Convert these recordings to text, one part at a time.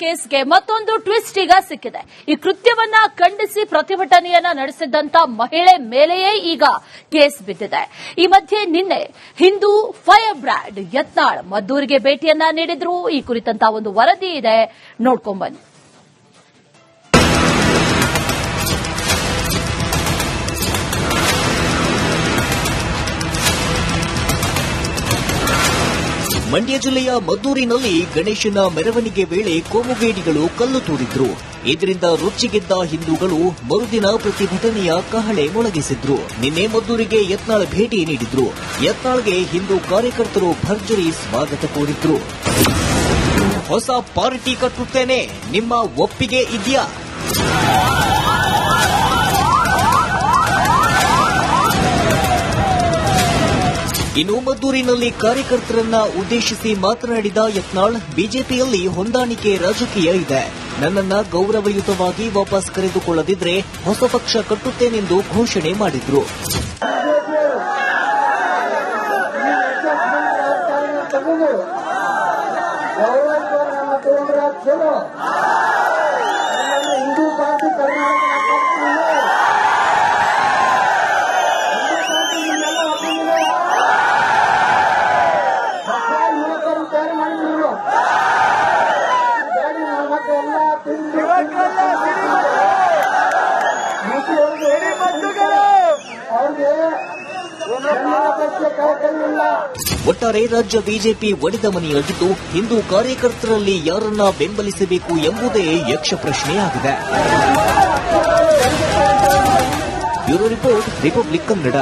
ಕೇಸ್ಗೆ ಮತ್ತೊಂದು ಟ್ವಿಸ್ಟ್ ಈಗ ಸಿಕ್ಕಿದೆ. ಈ ಕೃತ್ಯವನ್ನ ಖಂಡಿಸಿ ಪ್ರತಿಭಟನೆಯನ್ನ ನಡೆಸಿದ್ದಂತ ಮಹಿಳೆ ಮೇಲೆಯೇ ಈಗ ಕೇಸ್ ಬಿದ್ದಿದೆ. ಈ ಮಧ್ಯೆ ನಿನ್ನೆ ಹಿಂದೂ ಫೈರ್ ಬ್ರ್ಯಾಂಡ್ ಯತ್ನಾಳ್ ಮದ್ದೂರಿಗೆ ಭೇಟಿಯನ್ನ ನೀಡಿದ್ರು. ಈ ಕುರಿತಂತ ಒಂದು ವರದಿ ಇದೆ, ನೋಡ್ಕೊಂಡ್ಬನ್ನಿ. ಮಂಡ್ಯ ಜಿಲ್ಲೆಯ ಮದ್ದೂರಿನಲ್ಲಿ ಗಣೇಶನ ಮೆರವಣಿಗೆ ವೇಳೆ ಕೋಮುಗೇಡಿಗಳು ಕಲ್ಲು ತೂರಿದ್ರು. ಇದರಿಂದ ರೊಚ್ಚಿಗೆದ್ದ ಹಿಂದೂಗಳು ಮರುದಿನ ಪ್ರತಿಭಟನೆಯ ಕಹಳೆ ಮೊಳಗಿಸಿದ್ರು. ನಿನ್ನೆ ಮದ್ದೂರಿಗೆ ಯತ್ನಾಳ್ ಭೇಟಿ ನೀಡಿದ್ರು. ಯತ್ನಾಳ್ಗೆ ಹಿಂದೂ ಕಾರ್ಯಕರ್ತರು ಭರ್ಜರಿ ಸ್ವಾಗತ ಕೋರಿದ್ರು. ಹೊಸ ಪಾರ್ಟಿ ಕಟ್ಟುತ್ತೇನೆ, ನಿಮ್ಮ ಒಪ್ಪಿಗೆ ಇದೆಯಾ? ಇನ್ನು ಮದ್ದೂರಿನಲ್ಲಿ ಕಾರ್ಯಕರ್ತರನ್ನ ಉದ್ದೇಶಿಸಿ ಮಾತನಾಡಿದ ಯತ್ನಾಳ್, ಬಿಜೆಪಿಯಲ್ಲಿ ಹೊಂದಾಣಿಕೆ ರಾಜಕೀಯ ಇದೆ. ನನ್ನನ್ನ ಗೌರವಯುತವಾಗಿ ವಾಪಸ್ ಕರೆದುಕೊಳ್ಳದಿದ್ರೆ ಹೊಸ ಪಕ್ಷ ಕಟ್ಟುತ್ತೇನೆಂದು ಘೋಷಣೆ ಮಾಡಿದ್ರು. ಒಟ್ಟಾರೆ ರಾಜ್ಯ ಬಿಜೆಪಿ ಒಡೆದ ಮನೆಯಾಗಿದ್ದು, ಹಿಂದೂ ಕಾರ್ಯಕರ್ತರಲ್ಲಿ ಯಾರನ್ನ ಬೆಂಬಲಿಸಬೇಕು ಎಂಬುದೇ ಯಕ್ಷ ಪ್ರಶ್ನೆಯಾಗಿದೆ. Bureau report, republic Kannada.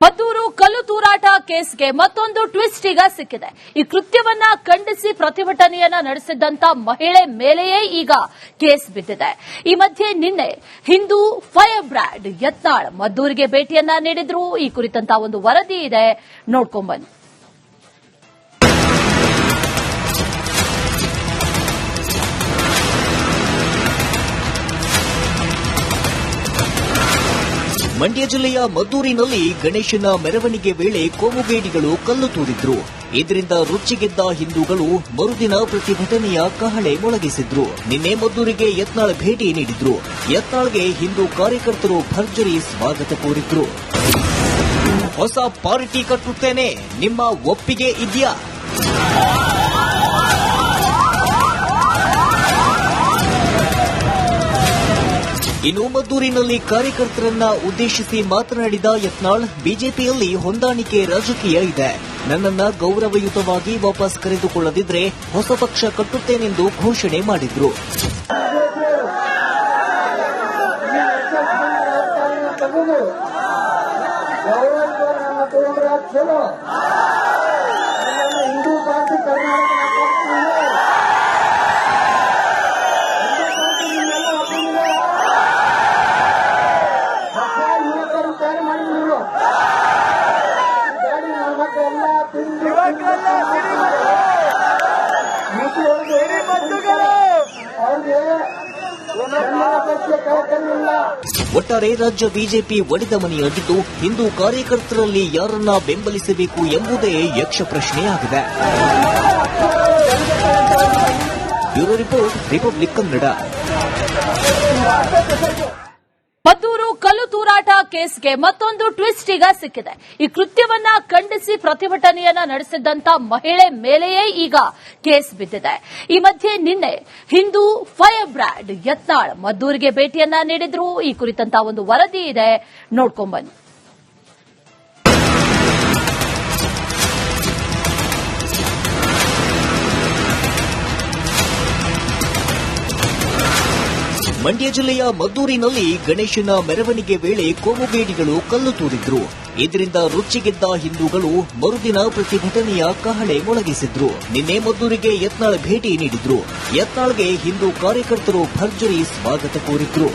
Maddur ಕಲ್ಲು ತೂರಾಟ ಕೇಸ್ಗೆ ಮತ್ತೊಂದು ಟ್ವಿಸ್ಟ್ ಈಗ ಸಿಕ್ಕಿದೆ. ಈ ಕೃತ್ಯವನ್ನ ಖಂಡಿಸಿ ಪ್ರತಿಭಟನೆಯನ್ನ ನಡೆಸಿದ್ದಂತ ಮಹಿಳೆ ಮೇಲೆಯೇ ಈಗ ಕೇಸ್ ಬಿದ್ದಿದೆ. ಈ ಮಧ್ಯೆ ನಿನ್ನೆ ಹಿಂದೂ ಫೈರ್ ಬ್ರ್ಯಾಂಡ್ ಯತ್ನಾಳ್ ಮದ್ದೂರಿಗೆ ಭೇಟಿಯನ್ನ ನೀಡಿದ್ರು. ಈ ಕುರಿತಂತ ಒಂದು ವರದಿ ಇದೆ, ನೋಡ್ಕೊಂಡ್ಬನ್ನಿ. ಮಂಡ್ಯ ಜಿಲ್ಲೆಯ ಮದ್ದೂರಿನಲ್ಲಿ ಗಣೇಶನ ಮೆರವಣಿಗೆ ವೇಳೆ ಕೋಮುಗೇಡಿಗಳು ಕಲ್ಲು ತೂರಿದ್ರು. ಇದರಿಂದ ರೊಚ್ಚಿಗೆದ್ದ ಹಿಂದೂಗಳು ಮರುದಿನ ಪ್ರತಿಭಟನೆಯ ಕಹಳೆ ಮೊಳಗಿಸಿದ್ರು. ನಿನ್ನೆ ಮದ್ದೂರಿಗೆ ಯತ್ನಾಳ್ ಭೇಟಿ ನೀಡಿದ್ರು. ಯತ್ನಾಳ್ಗೆ ಹಿಂದೂ ಕಾರ್ಯಕರ್ತರು ಭರ್ಜರಿ ಸ್ವಾಗತ ಕೋರಿದ್ರು. ಹೊಸ ಪಾರ್ಟಿ ಕಟ್ಟುತ್ತೇನೆ, ನಿಮ್ಮ ಒಪ್ಪಿಗೆ ಇದೆಯಾ? ಇನ್ನು ಮದ್ದೂರಿನಲ್ಲಿ ಕಾರ್ಯಕರ್ತರನ್ನ ಉದ್ದೇಶಿಸಿ ಮಾತನಾಡಿದ ಯತ್ನಾಳ್, ಬಿಜೆಪಿಯಲ್ಲಿ ಹೊಂದಾಣಿಕೆ ರಾಜಕೀಯ ಇದೆ. ನನ್ನನ್ನ ಗೌರವಯುತವಾಗಿ ವಾಪಸ್ ಕರೆದುಕೊಳ್ಳದಿದ್ರೆ ಹೊಸ ಪಕ್ಷ ಕಟ್ಟುತ್ತೇನೆಂದು ಘೋಷಣೆ ಮಾಡಿದ್ರು. ಒಟ್ಟಾರೆ ರಾಜ್ಯ ಬಿಜೆಪಿ ಒಡೆದ ಮನೆಯಾಗಿದ್ದು, ಹಿಂದೂ ಕಾರ್ಯಕರ್ತರಲ್ಲಿ ಯಾರನ್ನ ಬೆಂಬಲಿಸಬೇಕು ಎಂಬುದೇ ಯಕ್ಷ ಪ್ರಶ್ನೆಯಾಗಿದೆ. Bureau report, republic Kannada. Maddur ಕಲ್ಲು ತೂರಾಟ ಕೇಸ್ಗೆ ಮತ್ತೊಂದು ಟ್ವಿಸ್ಟ್ ಈಗ ಸಿಕ್ಕಿದೆ. ಈ ಕೃತ್ಯವನ್ನ ಖಂಡಿಸಿ ಪ್ರತಿಭಟನೆಯನ್ನ ನಡೆಸಿದ್ದಂತ ಮಹಿಳೆ ಮೇಲೆಯೇ ಈಗ ಕೇಸ್ ಬಿದ್ದಿದೆ. ಈ ಮಧ್ಯೆ ನಿನ್ನೆ ಹಿಂದೂ ಫೈರ್ ಬ್ರ್ಯಾಂಡ್ ಯತ್ನಾಳ್ ಮದ್ದೂರಿಗೆ ಭೇಟಿಯನ್ನ ನೀಡಿದ್ರು. ಈ ಕುರಿತಂತ ಒಂದು ವರದಿ ಇದೆ, ನೋಡ್ಕೊಂಡ್ಬನ್ನಿ. ಮಂಡ್ಯ ಜಿಲ್ಲೆಯ ಮದ್ದೂರಿನಲ್ಲಿ ಗಣೇಶನ ಮೆರವಣಿಗೆ ವೇಳೆ ಕೋಮುಗೇಡಿಗಳು ಕಲ್ಲು ತೂರಿದ್ರು. ಇದರಿಂದ ರೊಚ್ಚಿಗೆದ್ದ ಹಿಂದೂಗಳು ಮರುದಿನ ಪ್ರತಿಭಟನೆಯ ಕಹಳೆ ಮೊಳಗಿಸಿದ್ರು. ನಿನ್ನೆ ಮದ್ದೂರಿಗೆ ಯತ್ನಾಳ್ ಭೇಟಿ ನೀಡಿದ್ರು. ಯತ್ನಾಳ್ಗೆ ಹಿಂದೂ ಕಾರ್ಯಕರ್ತರು ಭರ್ಜರಿ ಸ್ವಾಗತ ಕೋರಿದ್ರು.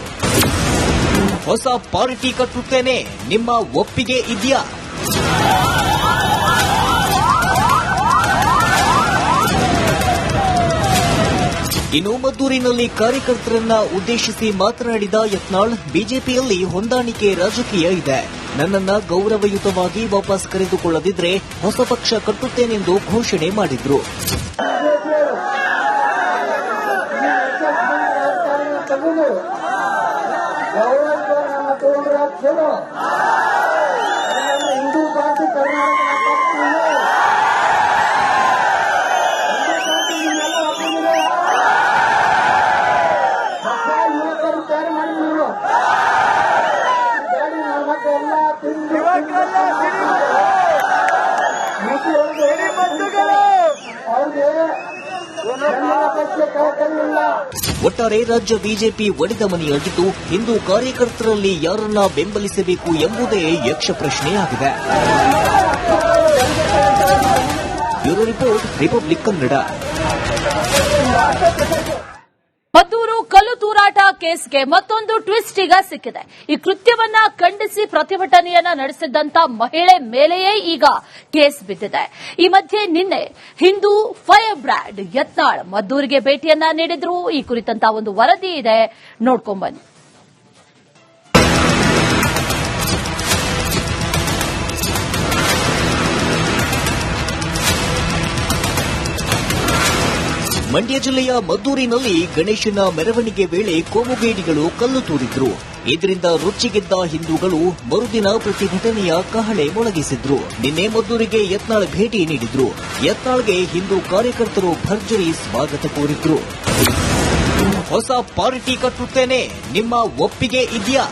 ಹೊಸ ಪಾರ್ಟಿ ಕಟ್ಟುತ್ತೇನೆ, ನಿಮ್ಮ ಒಪ್ಪಿಗೆ ಇದೆಯಾ? ಇನ್ನು ಮದ್ದೂರಿನಲ್ಲಿ ಕಾರ್ಯಕರ್ತರನ್ನ ಉದ್ದೇಶಿಸಿ ಮಾತನಾಡಿದ ಯತ್ನಾಳ್, ಬಿಜೆಪಿಯಲ್ಲಿ ಹೊಂದಾಣಿಕೆ ರಾಜಕೀಯ ಇದೆ. ನನ್ನನ್ನ ಗೌರವಯುತವಾಗಿ ವಾಪಸ್ ಕರೆದುಕೊಳ್ಳದಿದ್ರೆ ಹೊಸ ಪಕ್ಷ ಕಟ್ಟುತ್ತೇನೆಂದು ಘೋಷಣೆ ಮಾಡಿದ್ರು. ಒಟ್ಟಾರೆ ರಾಜ್ಯ ಬಿಜೆಪಿ ಒಡೆದ ಮನೆಯಾಗಿದ್ದು ಹಿಂದೂ ಕಾರ್ಯಕರ್ತರಲ್ಲಿ ಯಾರನ್ನ ಬೆಂಬಲಿಸಬೇಕು ಎಂಬುದೇ ಯಕ್ಷ ಪ್ರಶ್ನೆಯಾಗಿದೆ. Bureau report, republic Kannada. Maddur ಕಲ್ಲು ತೂರಾಟ ಕೇಸ್ಗೆ ಮತ್ತೊಂದು ಟ್ವಿಸ್ಟ್ ಈಗ ಸಿಕ್ಕಿದೆ. ಈ ಕೃತ್ಯವನ್ನ ಖಂಡಿಸಿ ಪ್ರತಿಭಟನೆಯನ್ನ ನಡೆಸಿದ್ದಂತ ಮಹಿಳೆ ಮೇಲೆಯೇ ಈಗ ಕೇಸ್ ಬಿದ್ದಿದೆ. ಈ ಮಧ್ಯೆ ನಿನ್ನೆ ಹಿಂದೂ ಫೈರ್ ಬ್ರ್ಯಾಂಡ್ ಯತ್ನಾಳ್ ಮದ್ದೂರಿಗೆ ಭೇಟಿಯನ್ನ ನೀಡಿದ್ರು. ಈ ಕುರಿತಂತ ಒಂದು ವರದಿ ಇದೆ, ನೋಡ್ಕೊಂಡ್ಬನ್ನಿ. ಮಂಡ್ಯ ಜಿಲ್ಲೆಯ ಮದ್ದೂರಿನಲ್ಲಿ ಗಣೇಶನ ಮೆರವಣಿಗೆ ವೇಳೆ ಕೋಮುಬೇಡಿಗಳು ಕಲ್ಲು ತೂರಿದ್ರು. ಇದರಿಂದ ರೊಚ್ಚಿಗೆದ್ದ ಹಿಂದೂಗಳು ಮರುದಿನ ಪ್ರತಿಭಟನೆಯ ಕಹಳೆ ಮೊಳಗಿಸಿದ್ರು. ನಿನ್ನೆ ಮದ್ದೂರಿಗೆ ಯತ್ನಾಳ್ ಭೇಟಿ ನೀಡಿದ್ರು. ಯತ್ನಾಳ್ಗೆ ಹಿಂದೂ ಕಾರ್ಯಕರ್ತರು ಭರ್ಜರಿ ಸ್ವಾಗತ ಕೋರಿದ್ರು. ಹೊಸ ಪಾರ್ಟಿ ಕಟ್ಟುತ್ತೇನೆ, ನಿಮ್ಮ ಒಪ್ಪಿಗೆ ಇದೆಯಾ?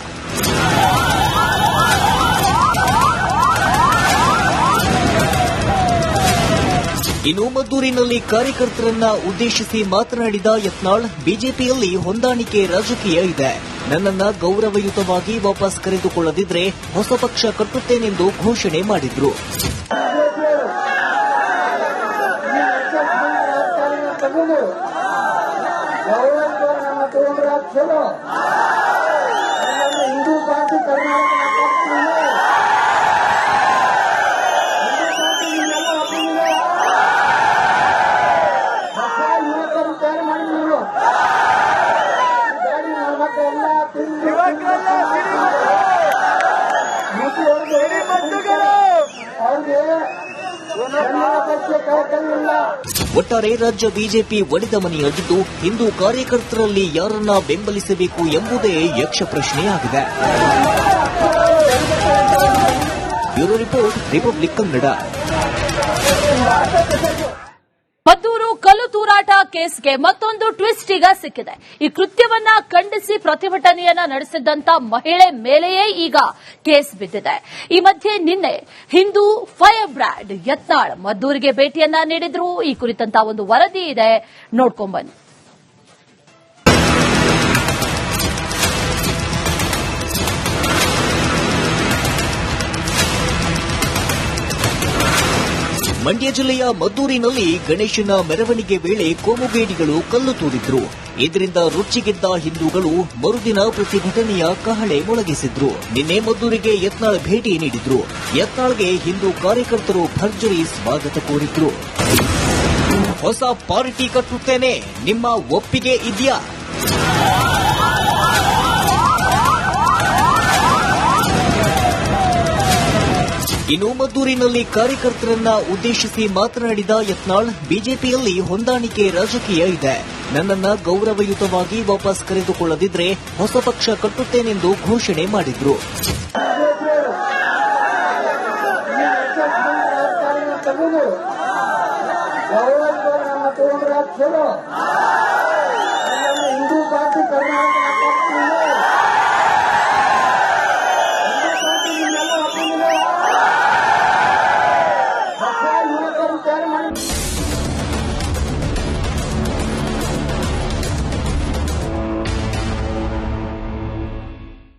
ಇನ್ನು ಮದ್ದೂರಿನಲ್ಲಿ ಕಾರ್ಯಕರ್ತರನ್ನ ಉದ್ದೇಶಿಸಿ ಮಾತನಾಡಿದ ಯತ್ನಾಳ್, ಬಿಜೆಪಿಯಲ್ಲಿ ಹೊಂದಾಣಿಕೆ ರಾಜಕೀಯ ಇದೆ. ನನ್ನನ್ನ ಗೌರವಯುತವಾಗಿ ವಾಪಸ್ ಕರೆದುಕೊಳ್ಳದಿದ್ರೆ ಹೊಸ ಪಕ್ಷ ಕಟ್ಟುತ್ತೇನೆಂದು ಘೋಷಣೆ ಮಾಡಿದ್ರು. ಒಟ್ಟಾರೆ ರಾಜ್ಯ ಬಿಜೆಪಿ ಒಡೆದ ಮನೆಯಾಗಿದ್ದು ಹಿಂದೂ ಕಾರ್ಯಕರ್ತರಲ್ಲಿ ಯಾರನ್ನ ಬೆಂಬಲಿಸಬೇಕು ಎಂಬುದೇ ಯಕ್ಷ ಪ್ರಶ್ನೆಯಾಗಿದೆ. Bureau report, republic Kannada. Maddur ಕಲ್ಲು ತೂರಾಟ ಕೇಸ್ಗೆ ಮತ್ತೊಂದು ಟ್ವಿಸ್ಟ್ ಈಗ ಸಿಕ್ಕಿದೆ. ಈ ಕೃತ್ಯವನ್ನ ಖಂಡಿಸಿ ಪ್ರತಿಭಟನೆಯನ್ನ ನಡೆಸಿದ್ದಂತ ಮಹಿಳೆ ಮೇಲೆಯೇ ಈಗ ಕೇಸ್ ಬಿದ್ದಿದೆ. ಈ ಮಧ್ಯೆ ನಿನ್ನೆ ಹಿಂದೂ ಫೈರ್ ಬ್ರ್ಯಾಂಡ್ ಯತ್ನಾಳ್ ಮದ್ದೂರಿಗೆ ಭೇಟಿಯನ್ನ ನೀಡಿದ್ರು. ಈ ಕುರಿತಂತ ಒಂದು ವರದಿ ಇದೆ, ನೋಡ್ಕೊಂಡ್ಬನ್ನಿ. ಮಂಡ್ಯ ಜಿಲ್ಲೆಯ ಮದ್ದೂರಿನಲ್ಲಿ ಗಣೇಶನ ಮೆರವಣಿಗೆ ವೇಳೆ ಕೋಮುಬೇಡಿಗಳು ಕಲ್ಲು ತೂರಿದ್ರು. ಇದರಿಂದ ರೊಚ್ಚಿಗೆದ್ದ ಹಿಂದೂಗಳು ಮರುದಿನ ಪ್ರತಿಭಟನೆಯ ಕಹಳೆ ಮೊಳಗಿಸಿದ್ರು. ನಿನ್ನೆ ಮದ್ದೂರಿಗೆ ಯತ್ನಾಳ್ ಭೇಟಿ ನೀಡಿದ್ರು. ಯತ್ನಾಳ್ಗೆ ಹಿಂದೂ ಕಾರ್ಯಕರ್ತರು ಭರ್ಜರಿ ಸ್ವಾಗತ ಕೋರಿದ್ರು. ಹೊಸ ಪಾರ್ಟಿ ಕಟ್ಟುತ್ತೇನೆ, ನಿಮ್ಮ ಒಪ್ಪಿಗೆ ಇದೆಯಾ? ಇನ್ನು ಮದ್ದೂರಿನಲ್ಲಿ ಕಾರ್ಯಕರ್ತರನ್ನ ಉದ್ದೇಶಿಸಿ ಮಾತನಾಡಿದ ಯತ್ನಾಳ್, ಬಿಜೆಪಿಯಲ್ಲಿ ಹೊಂದಾಣಿಕೆ ರಾಜಕೀಯ ಇದೆ. ನನ್ನನ್ನ ಗೌರವಯುತವಾಗಿ ವಾಪಸ್ ಕರೆದುಕೊಳ್ಳದಿದ್ರೆ ಹೊಸ ಪಕ್ಷ ಕಟ್ಟುತ್ತೇನೆಂದು ಘೋಷಣೆ ಮಾಡಿದ್ರು. ಗೌರವ